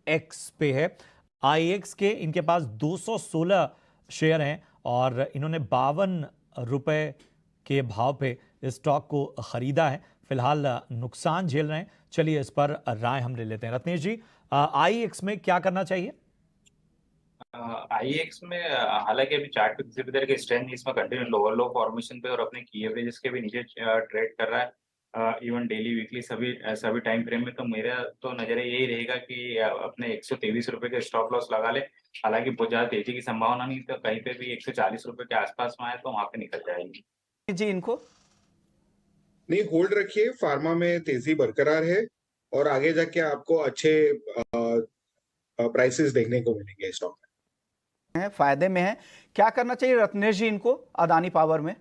X पे है। IEX के इनके पास 216 शेयर हैं और इन्होंने 52 रुपए के भाव पे इस स्टॉक को खरीदा है। फिलहाल नुकसान झेल रहे हैं। चलिए इस पर राय हम ले लेते हैं। रत्नेश जी, IEX में क्या करना चाहिए? IEX में हालांकि अभी चार्ट पे किसी भी तरह की स्ट्रेंथ इसमें कंटिन्यू लोअर लो फॉर्मेशन पे और अपने की एवरेजेस के भी नीचे ट्रेड कर रहा है। इवन डेली वीकली सभी सभी टाइम फ्रेम में तो मेरा तो नजरिया यही रहेगा कि अपने 123 रुपए के स्टॉप लॉस लगा ले। हालांकि बहुत ज्यादा तेजी की संभावना नहीं, तो कहीं पे भी 140 रुपए के आसपास में आए तो वहां पे निकल जाएगी जी। इनको नहीं, होल्ड रखिए। फार्मा में तेजी बरकरार है और आगे जाके आपको अच्छे प्राइसेस देखने को मिलेंगे स्टॉक है, फायदे में है। क्या करना चाहिए रत्नेश जी इनको अदानी पावर में?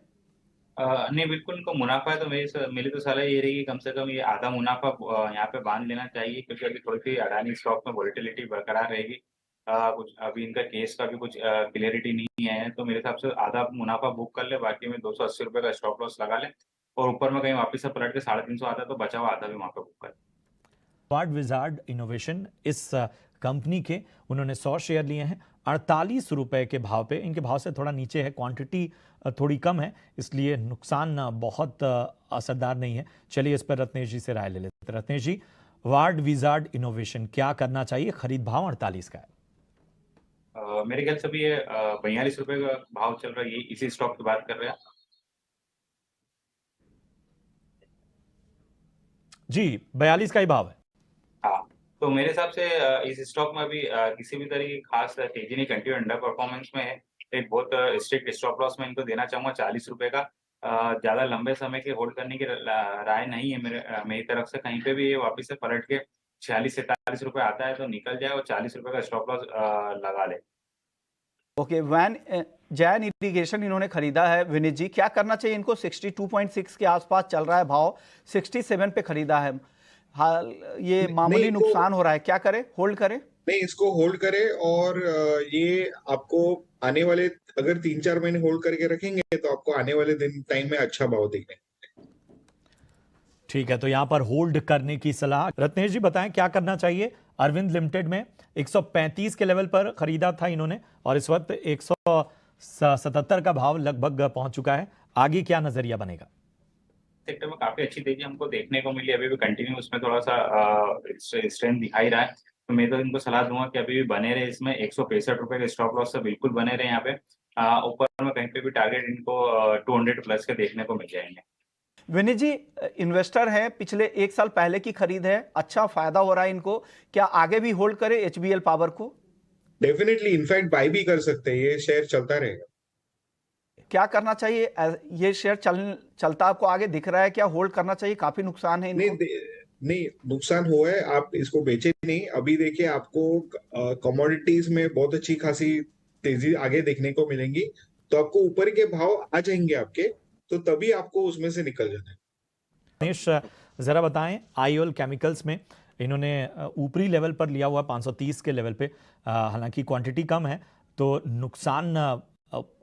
नहीं, बिल्कुल इनको मुनाफा है तो मेरी तो सलाह ये रहेगी कम से कम ये आधा मुनाफा यहाँ पे बांध लेना चाहिए, क्योंकि अभी थोड़ी सी अडानी स्टॉक में वोलेटिलिटी बरकरार रहेगी। कुछ अभी इनका केस का भी कुछ क्लियरिटी नहीं है, तो मेरे हिसाब से आधा मुनाफा बुक कर ले, बाकी में 280 रुपए का स्टॉप लॉस लगा ले और ऊपर में कहीं वापस से पलट के 350 आता तो बचा हुआ आधा भी वहां पे बुक कर। स्मार्ट विजार्ड इनोवेशन इस कंपनी के उन्होंने 100 शेयर लिए हैं 48 रुपए के भाव पे। इनके भाव से थोड़ा नीचे है, क्वांटिटी थोड़ी कम है, इसलिए नुकसान बहुत असरदार नहीं है। चलिए इस पर रत्नेश जी से राय ले लेते हैं। रत्नेश जी, वार्ड विजार्ड इनोवेशन क्या करना चाहिए? खरीद भाव 48 का है। मेरे ख्याल से अभी ये 42 रुपए का भाव चल रहा है, ये इसी स्टॉक की बात कर रहे हैं। जी, 42 का ही भाव है। हाँ, तो मेरे हिसाब से इस स्टॉक में अभी किसी भी तरह की खास तेजी नहीं, कंटिन्यू अंडर परफॉर्मेंस में है। एक बहुत स्ट्रिक्ट स्टॉप लॉस में इनको देना चाहूंगा 40 रुपए का। ज्यादा लंबे समय के होल्ड करने की राय नहीं है मेरी तरफ से। कहीं पे भी ये वापस से पलट के 46-47 रुपए आता है तो निकल जाए और 40 रुपए का स्टॉप लॉस लगा ले। ओके, जैन इरिगेशन इन्होंने खरीदा है। विनीत जी, क्या करना चाहिए इनको? 62.6 के आसपास चल रहा है भाव, 67 पे खरीदा है। हाल ये मामूली नुकसान हो रहा है, क्या करे? होल्ड करे? नहीं, इसको होल्ड करे और ये आपको आने वाले, अगर 3-4 महीने होल्ड करके रखेंगे तो आपको आने वाले दिन टाइम में अच्छा भाव देंगे। ठीक है, तो यहां पर होल्ड करने की सलाह। रत्नेश जी बताएं क्या करना चाहिए? अरविंद लिमिटेड में 135 के लेवल पर खरीदा था इन्होंने और इस वक्त 177 का भाव लगभग पहुंच चुका है। आगे क्या नजरिया बनेगा? सेक्टर में काफी अच्छी तेजी हमको देखने को मिली, अभी भी कंटिन्यू उसमें थोड़ा सा स्ट्रेंथ दिखाई रहा है। तो मैं तो इनको सलाह दूंगा कि अभी भी बने रहे इसमें। 165 रुपए के स्टॉप लॉस से बिल्कुल बने रहे यहाँ पे। ऊपर में कहीं पे भी टारगेट इनको 200 प्लस के देखने को मिल जाएंगे। विनीत जी, इन्वेस्टर हैं, पिछले 1 साल पहले की खरीद है, अच्छा फायदा हो रहा है इनको, क्या आगे भी होल्ड करे HBL पावर को? डेफिनेटली, इनफैक्ट बाय भी कर सकते हैं, ये शेयर चलता रहेगा। क्या करना चाहिए? ये शेयर चलता आपको आगे दिख रहा है, क्या होल्ड करना चाहिए? काफी नुकसान है इनको। नहीं, नुकसान हुआ है, आप इसको बेचे नहीं। अभी देखिए, आपको कमोडिटीज में बहुत अच्छी खासी तेजी आगे देखने को मिलेंगी, तो आपको ऊपर के भाव आ जाएंगे आपके, तो तभी आपको उसमें से निकल जाना है। रमेश, जरा बताएं, IOL केमिकल्स में इन्होंने ऊपरी लेवल पर लिया हुआ 530 के लेवल पे। हालांकि क्वांटिटी कम है तो नुकसान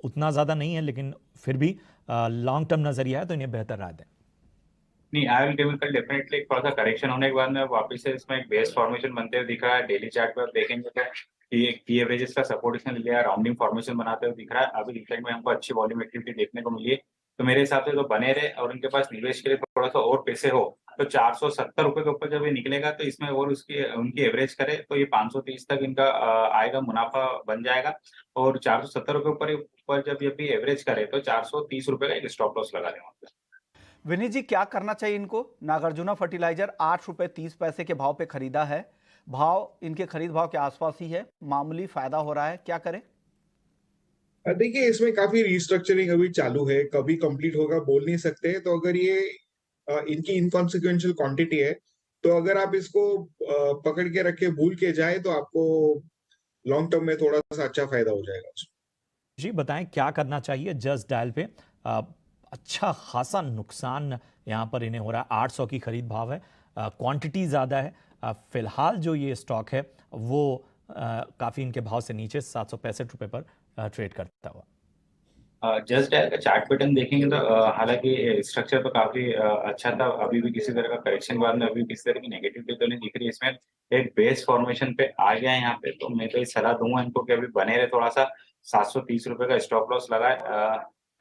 उतना ज़्यादा नहीं है, लेकिन फिर भी लॉन्ग टर्म नजरिया है तो इन्हें बेहतर राय दें। नहीं, आयरन केमिकल डेफिनेटली थोड़ा सा करेक्शन होने के बाद में वापस से इसमें एक बेस फॉर्मेशन बनते हुए दिख रहा है। डेली चार्ट पर आप देखेंगे तो की एवरेजेस का सपोर्ट इसने लिया, राउंडिंग फॉर्मेशन बनाते हुए दिख रहा है। अभी रिसेंट में हमको अच्छी वॉल्यूम एक्टिविटी देखने को मिली है, तो मेरे हिसाब से तो बने रहे और उनके पास निवेश के लिए थोड़ा सा और पैसे हो तो 470 रुपए के ऊपर जब ये निकलेगा तो इसमें और उसकी उनकी एवरेज करे तो ये 530 तक इनका आएगा, मुनाफा बन जाएगा। और 470 रुपए ऊपर जब ये भी एवरेज करे तो 430 रुपए का एक स्टॉप लॉस लगा दें। विनीत जी, क्या करना चाहिए इनको? नागार्जुना फर्टिलाइजर 8 रुपए 30 पैसे के भाव पे खरीदा है, भाव इनके खरीद भाव के आसपास ही है, मामूली फायदा हो रहा है, क्या करें? देखिए, इसमें काफी रिस्ट्रक्चरिंग अभी चालू है, कभी कंप्लीट होगा बोल नहीं सकते। तो अगर ये इनकी इनकॉन्सिक्वेंशियल क्वांटिटी है, तो अगर आप इसको पकड़ के रख के भूल के जाए तो आपको लॉन्ग टर्म में थोड़ा सा अच्छा फायदा हो जाएगा। जी बताएं क्या करना चाहिए? जस्ट डायल पे अच्छा खासा नुकसान यहाँ पर इन्हें हो रहा है। 800 की खरीद भाव है, क्वांटिटी ज़्यादा है। फिलहाल जो ये स्टॉक है वो काफ़ी इनके भाव से नीचे 765 रुपये पर ट्रेड करता हुआ। जस्ट का चार्ट पैटर्न देखेंगे तो हालांकि स्ट्रक्चर तो काफी अच्छा था, अभी भी किसी तरह का करेक्शन के बाद में अभी किसी तरह की नेगेटिविटी तो नहीं दिख रही। इसमें एक बेस फॉर्मेशन पे आ गया है यहाँ पे, तो मैं तो ये सलाह दूंगा इनको कि अभी बने रहे, थोड़ा सा 730 रुपए का स्टॉप लॉस लगाए।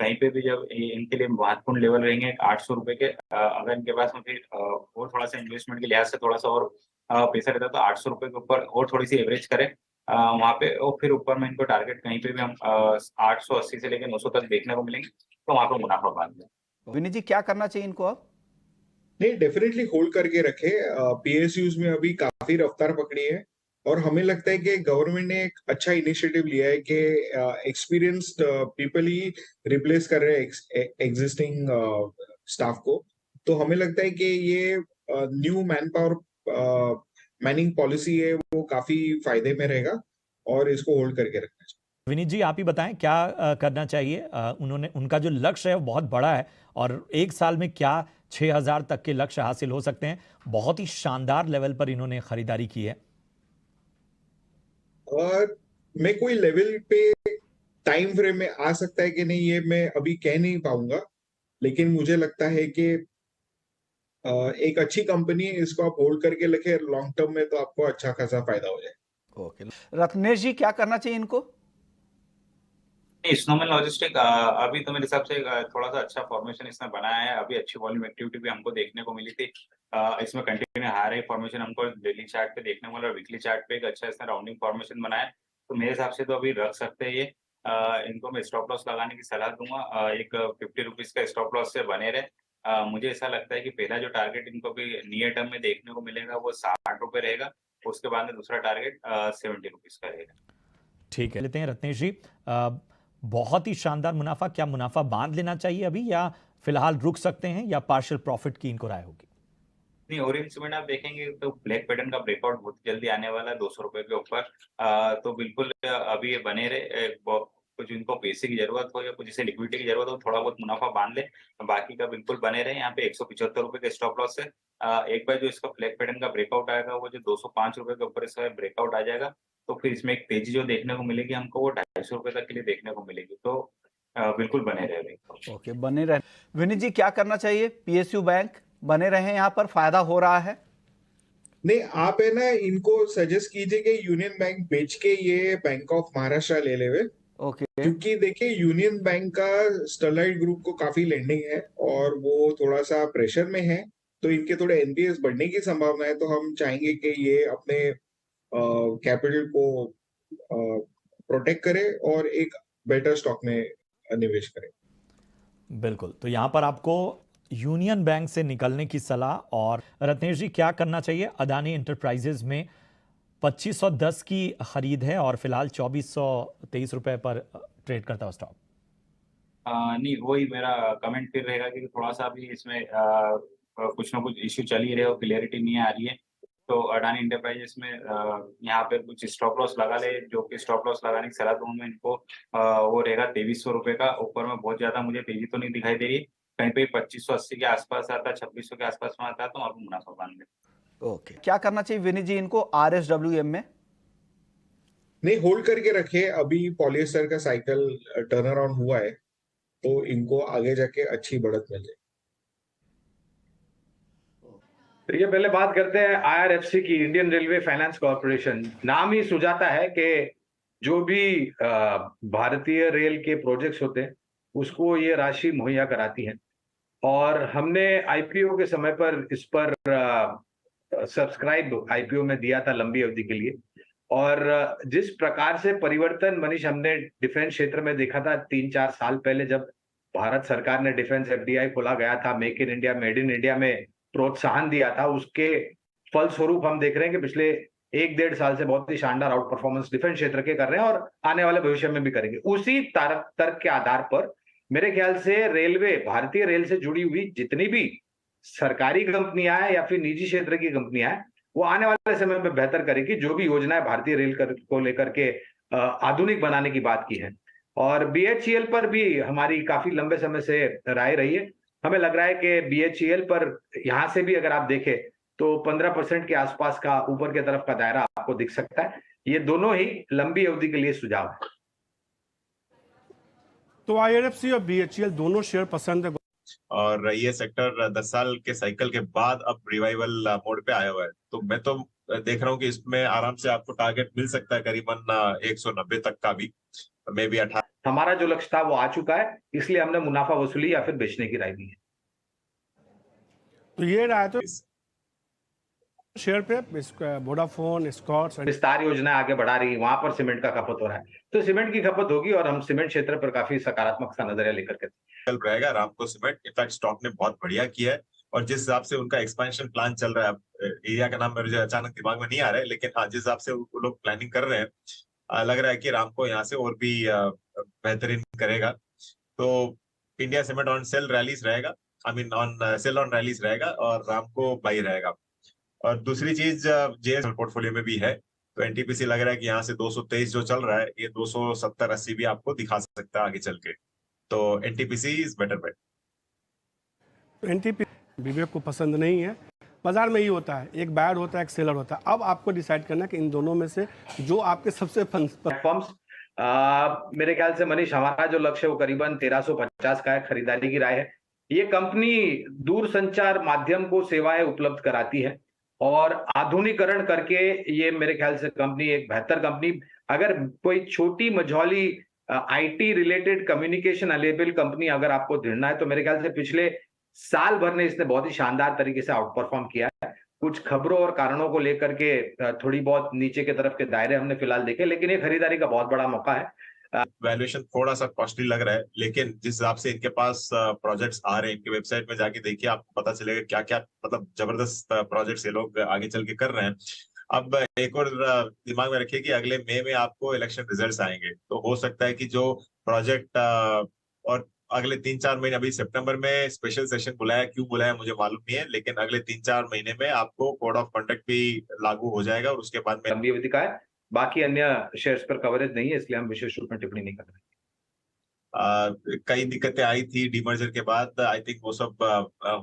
कहीं पे भी जब इनके लिए महत्वपूर्ण लेवल रहेंगे 800 रुपए के, अगर इनके पास में फिर और थोड़ा सा इन्वेस्टमेंट के लिहाज से थोड़ा सा और पैसा रहता तो 800 रुपए के ऊपर और थोड़ी सी एवरेज करें वहां पे, और फिर ऊपर में इनको टारगेट कहीं पे भी हम 880 से लेकर 900 तक देखने को मिलेंगे, तो वहां पे मुनाफा बांध दें। विनीत जी क्या करना चाहिए इनको अब? नहीं, डेफिनेटली होल्ड करके रखे। पीएसयूज में अभी काफी रफ्तार पकड़ी है, और हमें लगता है कि गवर्नमेंट ने एक अच्छा इनिशिएटिव लिया है कि एक्सपीरियंस्ड पीपल ही रिप्लेस कर रहे हैं एग्जिस्टिंग स्टाफ को। तो हमें लगता है कि ये new man power Manning policy है, वो काफी फायदे में रहेगा, और इसको होल्ड करके रखना चाहिए। विनीत जी आप ही बताएं क्या करना चाहिए। उनका जो लक्ष्य है वो बहुत बड़ा है और एक साल में क्या 6000 तक के लक्ष्य हासिल हो सकते हैं। बहुत ही शानदार लेवल पर इन्होंने खरीदारी की है। और मैं कोई लेवल पे टाइम फ्रेम में आ सकता है कि नहीं, ये मैं अभी कह नहीं पाऊंगा, लेकिन मुझे लगता है कि एक अच्छी कंपनी है, इसको आप होल्ड करके रखें लॉन्ग टर्म में, तो आपको अच्छा खासा फायदा हो जाए। ओके, रत्नेश जी क्या करना चाहिए इनको? स्नोमैन लॉजिस्टिक अभी तो मेरे हिसाब से थोड़ा सा अच्छा फॉर्मेशन इसने बनाया है, अभी अच्छी वॉल्यूम एक्टिविटी भी हमको देखने को मिली थी। इसमें कंटिन्यू हाई फॉर्मेशन हमको डेली चार्ट पे देखने को मिला, और वीकली चार्ट पे एक अच्छा इसने राउंडिंग फॉर्मेशन बनाया है, तो मेरे हिसाब से तो अभी रख सकते हैं ये। इनको मैं स्टॉप लॉस लगाने की सलाह दूंगा, एक 50 रुपीज का स्टॉप लॉस से बने रहे। मुझे ऐसा लगता है कि पहला जो टारगेट इनको भी नियर टर्म में देखने को मिलेगा वो 60 रुपए रहेगा, उसके बाद में दूसरा टारगेट 70 रुपीज का रहेगा। ठीक है, लेते हैं रत्नेश जी। बहुत ही शानदार मुनाफा, क्या मुनाफा बांध लेना चाहिए अभी या फिलहाल रुक सकते हैं या पार्शियल प्रॉफिट की इनको राय होगी? नहीं, ओरिएंट सीमेंट आप देखेंगे तो ब्लैक पैटर्न का ब्रेकआउट बहुत जल्दी आने वाला है 200 रुपए के ऊपर। तो बिल्कुल अभी ये बने रहे। कुछ इनको पैसे की जरूरत हो या कुछ इसे लिक्विडिटी की जरूरत हो, थोड़ा बहुत मुनाफा बांध ले, बाकी का बिल्कुल बने रहे। यहाँ पे 175 रुपए के स्टॉप लॉस है। एक बार जो इसका ब्लैक पैटर्न का ब्रेकआउट आएगा, वो जो 205 रुपए के ऊपर इसका ब्रेकआउट आ जाएगा, तो फिर इसमें एक तेजी जो देखने को मिलेगी हमको, वो 250 रुपए तक के लिए देखने को मिलेगी। तो बिल्कुल बने रहे। ओके, बने रहे। विनीत जी क्या करना चाहिए? पीएसयू बैंक बने रहे, यहाँ पर फायदा हो रहा है। नहीं, आप है ना, इनको सजेस्ट कीजिए कि यूनियन बैंक बेच के ये बैंक ऑफ महाराष्ट्र ले लेवे। ओके, क्योंकि देखिए, यूनियन बैंक का स्टरलाइट ग्रुप को काफी लेंडिंग है, और वो थोड़ा सा प्रेशर में है, तो इनके थोड़े एनपीएस बढ़ने की संभावना है। तो हम चाहेंगे कि ये अपने कैपिटल को प्रोटेक्ट करे और एक बेटर स्टॉक में निवेश करे। बिल्कुल, तो यहां पर आपको यूनियन बैंक से निकलने की सलाह। और रत्नेश जी क्या करना चाहिए? अदानी एंटरप्राइजेज में 2510 की खरीद है और फिलहाल 2423 रुपए पर ट्रेड करता है स्टॉक। नहीं, वही मेरा कमेंट फिर रहेगा कि थोड़ा सा अभी इसमें कुछ ना कुछ इश्यू चल ही रहे हो, क्लियरिटी नहीं आ रही है। तो अडानी इंटरप्राइजेस में यहाँ पे कुछ स्टॉप लॉस लगा ले, जो कि स्टॉप लॉस लगाने की सलाह दूंगा मैं इनको। वो रहेगा 2300 रुपए का। ऊपर में बहुत ज्यादा मुझे तेजी तो नहीं दिखाई दे रही, कहीं पे 2580 के आसपास आता, 2600 के आसपास में आता, तो आपको मुनाफा बांध ले। ओके, क्या करना चाहिए विनीत जी इनको आरएसडब्ल्यूएम में? नहीं, होल्ड करके रखे। अभी पॉलिएस्टर का साइकिल टर्न अराउंड हुआ है, तो इनको आगे जाके अच्छी बढ़त मिल जाए। तो ये पहले बात करते हैं आईआरएफसी की, इंडियन रेलवे फाइनेंस कॉर्पोरेशन। नाम ही सुझाता है कि जो भी भारतीय रेल के प्रोजेक्ट्स होते हैं उसको ये राशि मुहैया कराती है, और हमने आईपीओ के समय पर इस पर सब्सक्राइब आईपीओ में दिया था लंबी अवधि के लिए। और जिस प्रकार से परिवर्तन मनीष हमने डिफेंस क्षेत्र में देखा था 3-4 साल पहले, जब भारत सरकार ने डिफेंस एफडीआई खोला गया था, make in India, made in India में प्रोत्साहन दिया था, उसके फलस्वरूप हम देख रहे हैं कि पिछले 1-1.5 साल से बहुत ही शानदार आउट परफॉर्मेंस डिफेंस क्षेत्र के कर रहे हैं, और आने वाले भविष्य में भी करेंगे। उसी तर्क के आधार पर मेरे ख्याल से रेलवे, भारतीय रेल से जुड़ी हुई जितनी भी सरकारी कंपनियां हैं या फिर निजी क्षेत्र की कंपनियां हैं, वो आने वाले समय में बेहतर करेगी। जो भी योजनाएं भारतीय रेल को लेकर के आधुनिक बनाने की बात की है। और बीएचईएल पर भी हमारी काफी लंबे समय से राय रही है। हमें लग रहा है कि बीएचईएल पर यहां से भी अगर आप देखें तो 15% के आसपास का ऊपर की तरफ का दायरा आपको दिख सकता है। ये दोनों ही लंबी अवधि के लिए सुझाव है। तो IRFC और BHEL दोनों शेयर पसंद है। और ये सेक्टर 10 साल के साइकिल के बाद अब रिवाइवल मोड पे आया हुआ है, तो मैं तो देख रहा हूँ कि इसमें आराम से आपको टारगेट मिल सकता है करीबन 190 तक का भी, मे बी 18। हमारा जो लक्ष्य था वो आ चुका है, इसलिए हमने मुनाफा वसूली या फिर बेचने की राय दी है। तो ये रहा तो शेयर पे वोडाफोन, स्कॉट्स विस्तार योजना आगे बढ़ा रही है, वहां पर सीमेंट का खपत हो रहा है, तो सीमेंट की खपत होगी और हम सीमेंट क्षेत्र पर काफी सकारात्मक सा नजरिया लेकर के चल रहेगा रामको सीमेंट। इनफैक्ट स्टॉक ने बहुत बढ़िया किया है, और जिस हिसाब से उनका एक्सपेंशन प्लान चल रहा है, एरिया का नाम मेरे अचानक दिमाग में नहीं आ रहा है, लेकिन हाँ जिस हिसाब से वो लोग प्लानिंग कर रहे हैं, लग रहा है कि रामको यहाँ से और भी बेहतरीन करेगा। तो India cement on sell rallies रहेगा, I mean on sell on rallies रहेगा, और रामको बाई रहेगा। और दूसरी चीज जेएस पोर्टफोलियो में भी है, तो एनटीपीसी लग रहा है कि यहाँ से 223 जो चल रहा है, ये 270-80 भी आपको दिखा सकता है आगे चल के, तो NTPC is better bet. NTP Vivek को पसंद नहीं है। बाजार में ही होता है, एक बायर होता है, एक सेलर होता है। अब आपको डिसाइड करना है कि इन दोनों में से जो आपके सबसे प्लेटफॉर्म्स, मेरे ख्याल से मनीष, हमारा जो लक्ष्य है वो करीबन 1350 का है, खरीदारी की राय है। ये कंपनी दूरसंचार माध्यम को सेवाएं उपलब्ध कराती है, और आधुनिकीकरण करके ये मेरे ख्याल से कंपनी एक बेहतर कंपनी, अगर कोई छोटी Majhauli IT related communication available company अगर आपको ढूंढना है, तो मेरे ख्याल से पिछले साल भर में इसने बहुत ही शानदार तरीके से आउट परफॉर्म किया है। कुछ खबरों और कारणों को लेकर के थोड़ी बहुत नीचे के तरफ के दायरे हमने फिलहाल देखे, लेकिन ये खरीदारी का बहुत बड़ा मौका है। वैल्यूएशन थोड़ा सा कॉस्टली लग रहा है, लेकिन जिस हिसाब से इनके पास प्रोजेक्ट्स आ रहे हैं, इनकी वेबसाइट में जाके देखिए, आपको पता चलेगा क्या क्या मतलब जबरदस्त प्रोजेक्ट्स ये लोग आगे चल के कर रहे हैं। अब एक और दिमाग में रखिए कि अगले मई में आपको इलेक्शन रिजल्ट्स आएंगे, तो हो सकता है कि जो प्रोजेक्ट और अगले 3-4 महीने, अभी सितंबर में स्पेशल सेशन बुलाया, क्यों बुलाया मुझे मालूम नहीं है, लेकिन अगले 3-4 महीने में आपको कोड ऑफ कंडक्ट भी लागू हो जाएगा, और उसके बाद में लंबी अवधि का है। बाकी अन्य शेयर्स पर कवरेज नहीं है, इसलिए हम विशेष रूप में टिप्पणी नहीं कर रहे। कई दिक्कतें आई थी डीमर्जर के बाद, आई थिंक वो सब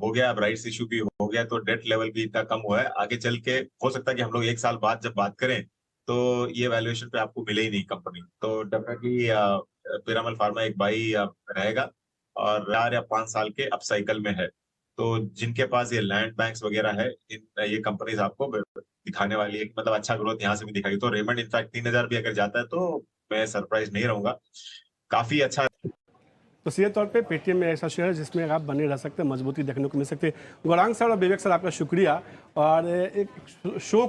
हो गया, अब राइट्स इशू भी हो गया, तो डेट लेवल भी इतना कम हुआ है। आगे चल के हो सकता है कि हम लोग 1 साल बाद जब बात करें तो ये वैल्यूएशन पे आपको मिले ही नहीं कंपनी, तो डेफिनेटली पीरामल फार्मा एक बाई रहेगा, और 4 या 5 साल के अप साइकिल में है। तो जिनके पास ये लैंड बैंक्स वगैरह है, ये कंपनीज आपको दिखाने वाली है, मतलब अच्छा ग्रोथ यहाँ से भी दिखाई। तो रेमंड इनफैक्ट 3000 भी अगर जाता है तो मैं सरप्राइज नहीं रहूंगा, काफी अच्छा। तो सीधे तौर पे पेटीएम में ऐसा शेयर है जिसमें आप बने रह सकते हैं, मजबूती देखने को मिल सकती है। गौरांग सर और विवेक सर, आपका शुक्रिया, और एक शो